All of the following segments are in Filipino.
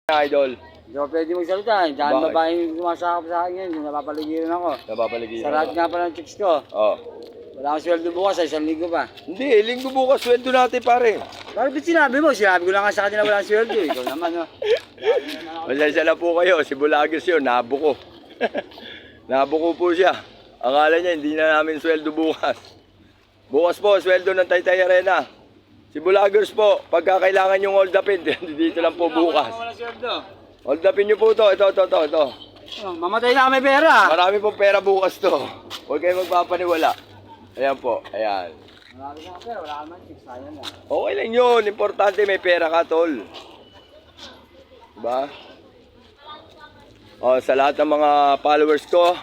Idol. Hindi ako pwede magsalita. Dahil Bakit? babaeng sumasakap sa akin ngayon, napapaligiran ako. Napapaligiran Sa lahat ako. nga pala ng chicks ko. Oh. Wala akong sweldo bukas, ay 1,000 pa. Hindi, linggo bukas sweldo natin pare. Bakit ba't sinabi mo? Sinabi ko lang nga sa kanila walang sweldo. Ikaw naman, no? Pasensya na po kayo, si Bulagers yun, nabuko. Nabuko po siya. Akala niya hindi na namin sweldo bukas. Bukas po, sweldo ng Taytay Arena. Si Bulagers po, pagka kailangan yung hold upin, dito lang po bukas. Walang sweldo. Hold upin niyo po to, ito. Oh, mamatay na kami pera. Marami pong pera bukas to. Huwag kayong magpapaniwala. Ayan po, ayan. Marami na pera, wala naman chicks. Sayang na. Okay lang yun, importante may pera ka tol. Diba? O, sa lahat ng mga followers ko,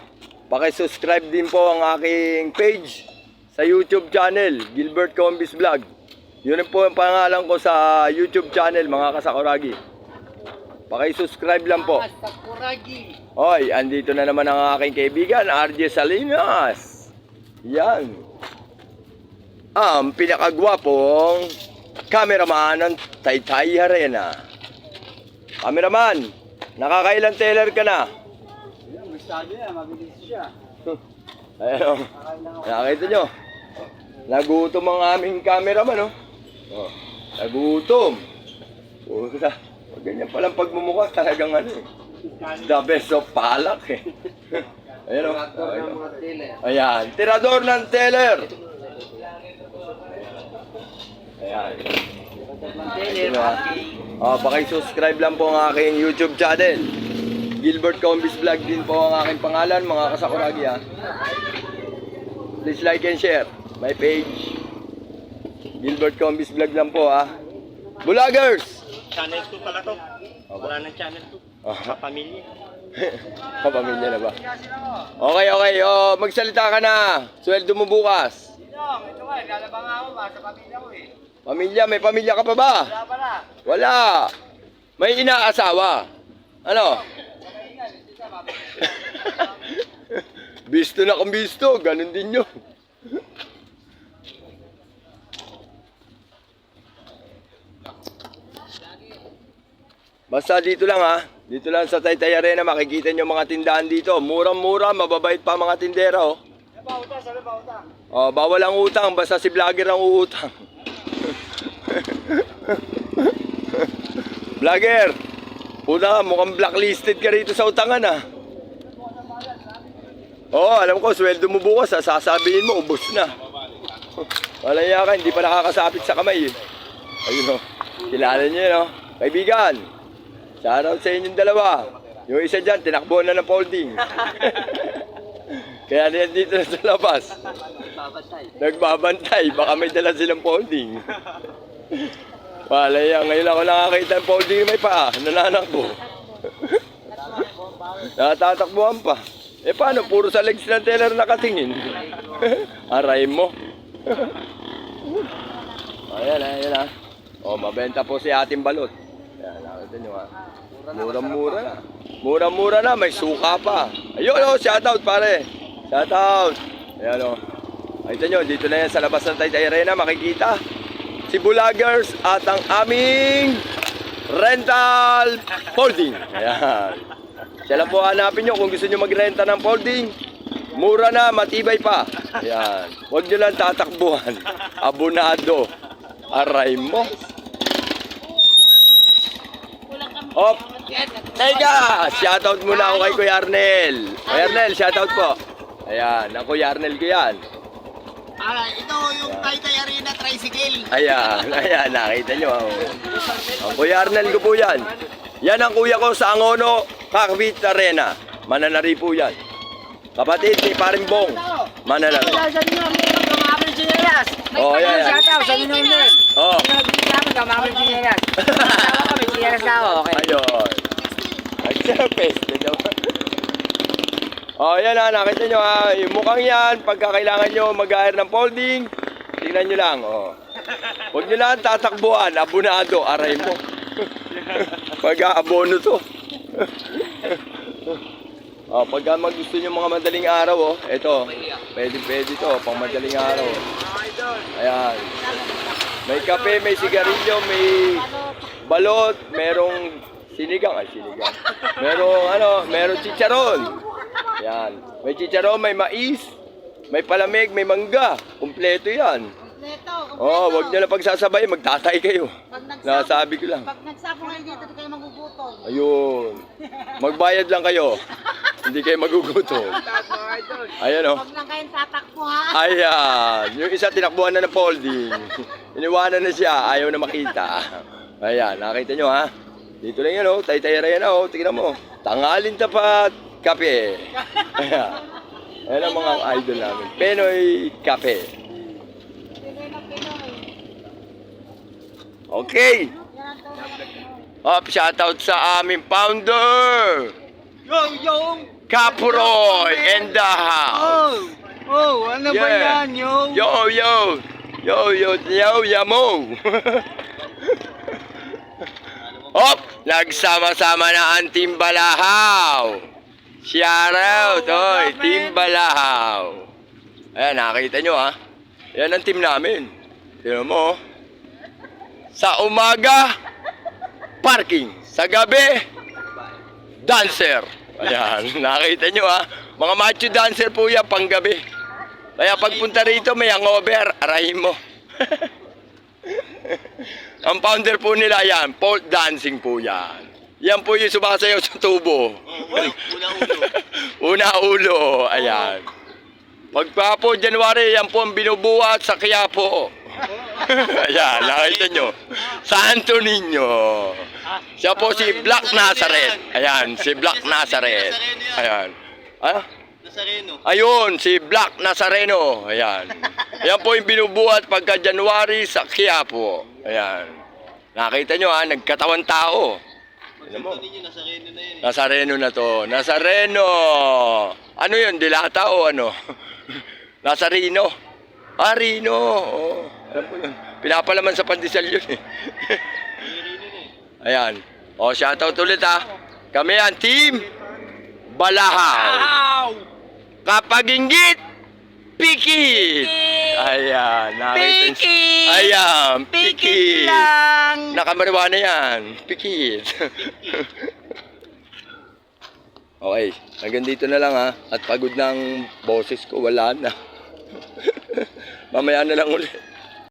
paki-subscribe din po ang aking page sa YouTube channel, Gilbert Combis Vlog. Yun po ang pangalan ko sa YouTube channel, mga kasakuragi. Paki-subscribe lang po. Hoy, andito na naman ang aking kaibigan, RJ Salinas. Yan. Ang pinakagwapong cameraman ng Taytay Arena. Cameraman, nakakailan teller ka na? Yung estado niya, mabilis siya. Ayan o. Nakakita nyo. Nagutom ang aming cameraman o. Oh, nagutom. Puta. Ganyan palang pagmumukha talagang ano eh. The best of palak eh. Ayan o. Ayan. Tirador ng teller. Ayan. Oh, paki-subscribe lang po ang aking YouTube channel. Gilbert Combis Vlog din po ang aking pangalan, mga kasakuragi ha. Please like and share my page. Gilbert Combis Vlog lang po ha. Bulagers! Channel 2 pala to. Wala nang channel 2. Kapamilya. Kapamilya na ba? Okay. Oh, magsalita ka na. Sweldo mo bukas. Ito nga, lalabang ako ba sa pamilya ko eh. Pamilya, may pamilya ka pa ba? Wala pala. Wala. May inaasawa. Ano? Bisto na kung bisto, ganun din yun. Basta dito lang ha. Dito lang sa Taytay Arena makikita nyo mga tindahan dito. Murang-mura, mababait pa mga tindera oh. Oh, bawal ang utang, basta si vlogger ang uutang. Vlogger, puta, mukhang blacklisted ka rito sa utangan ah. Oo, alam ko, sweldo mo bukas, sasabihin mo, ubos na. Wala niya ka, hindi pa nakakasapit sa kamay eh. Ayun o, kilala niyo yun o. Kaibigan, shoutout sa inyong dalawa. Yung isa dyan, tinakbo na ng folding. Kaya niyan dito na sa labas. Nagbabantay, baka may dala silang folding. Wala yan, ngayon ako nakakita ng folding may paa, nananakbo. Natatakbuhan pa. Eh paano, puro sa legs ng teller nakatingin. Aray mo. Ayan ah. O, mabenta po si ating balot. Ayan, nakita nyo ha. Murang-mura na. Murang-mura na, may suka pa. Ayun o, shoutout pare. Shoutout. Ayan o. Nakita nyo, dito na yan sa labas ng Taytay Arena, makikita si Bulagers at ang aming rental folding. Ayan. Siya lang po hanapin nyo kung gusto nyo magrenta ng folding. Mura na, matibay pa. Ayan. Huwag nyo lang tatakbuhan. Abonado. Aray mo. Hop. Teka! Shoutout muna ako kay Kuya Arnel. Kuya Arnel, shoutout po. Ayan, ang Kuya Arnel ko yan. Ito yung Taytay Arena tricycle. Ayan, nakita nyo. Ang Kuya Arnel ko po yan. Yan ang kuya ko sa Angono, Kakbit Arena. Mananari po yan. Kapatid ni Paring Bong. Mananari. Oh, yan. Oh. Ayun. Nag-surface. Oh, yan ha, nakita nyo ha. Yung mukhang yan, pagka kailangan nyo mag-hire ng folding, tingnan nyo lang. Oh. Huwag nyo lang tatakbuhan, abonado, aray mo. Pag-aabono to. Oh, pagka gusto nyo mga madaling araw, oh, ito, pwede to, pang madaling araw. Ayan. May kape, may sigarilyo, may balot, merong Sinigang, ay sinigang. Merong chicharon. Yan. May chicharon, may mais, may palamig, may mangga. Kumpleto yan. Kompleto. Oh, wag niyo na pagsasabay, magtatay kayo. Nasabi ko lang. Pag nagsapong kayo dito, di kayo magugutom. Ayun. Magbayad lang kayo. Hindi kayo magugutom. Ayan oh. Huwag lang kayong tatakbo ha. Ayan. Yung isa tinakbuhan na ng folding. Iniwanan na siya. Ayaw na makita. Ayan. Nakita nyo ha. Dito lang yan oh. Tay-tayara yan oh. Tingnan mo. Tangalin tapat. Kape. Ayan. Ayan ang mga idol namin. Penoy Kape. Pinoy na Pinoy. Okay. Yan ang tunay. Up, shoutout sa aming founder. Yo! Kapuroy and the house. Ano ba Yeah. yan, yo? Yo, mo. Hop, nagsama-sama na ang Team Balahaw. Shout out, oy, Team Balahaw. Ayan, nakita nyo ha. Yan ang team namin. Tignan mo. Sa umaga, parking. Sa gabi, dancer. Ayan, nakita nyo ha. Mga macho dancer po yan, panggabi. Kaya pagpunta rito, may hangover, arahin mo. Ang founder po nila yan, pole dancing po yan. Yan po yung sumasayaw sa tubo. Una ulo, ayan. Pagpa po January, yan po ang binubuhat sa Quiapo. Ayan, nakita nyo. Santo Niño. Siya po si Black Nazareth. Ayan, si Black Nazareth. Ayan. Ah? Nazareno. Ayun, si Black Nazareno. Ayan. Yan po yung binubuhat pagka January sa Quiapo. Ayan. Nakita nyo ha, nagkatawan tao. Ano mo? Nazareno na yun. Nazareno na to. Nazareno. Ano yun? Dilata o ano? Nazareno. Ah, Rino. Oh, alam ko yun. Pinapalaman sa pandesal yun eh. Ayan. O, shoutout ulit ha. Kami ang Team Balahaw. Kapag inggit, pikit. Ayan. Pikit. Ayan. Pikit. lang! Nakamariwana yan. Pikit. Okay. Hanggang dito na lang ha. At pagod ng boses ko. Wala na. Mamaya na lang ulit.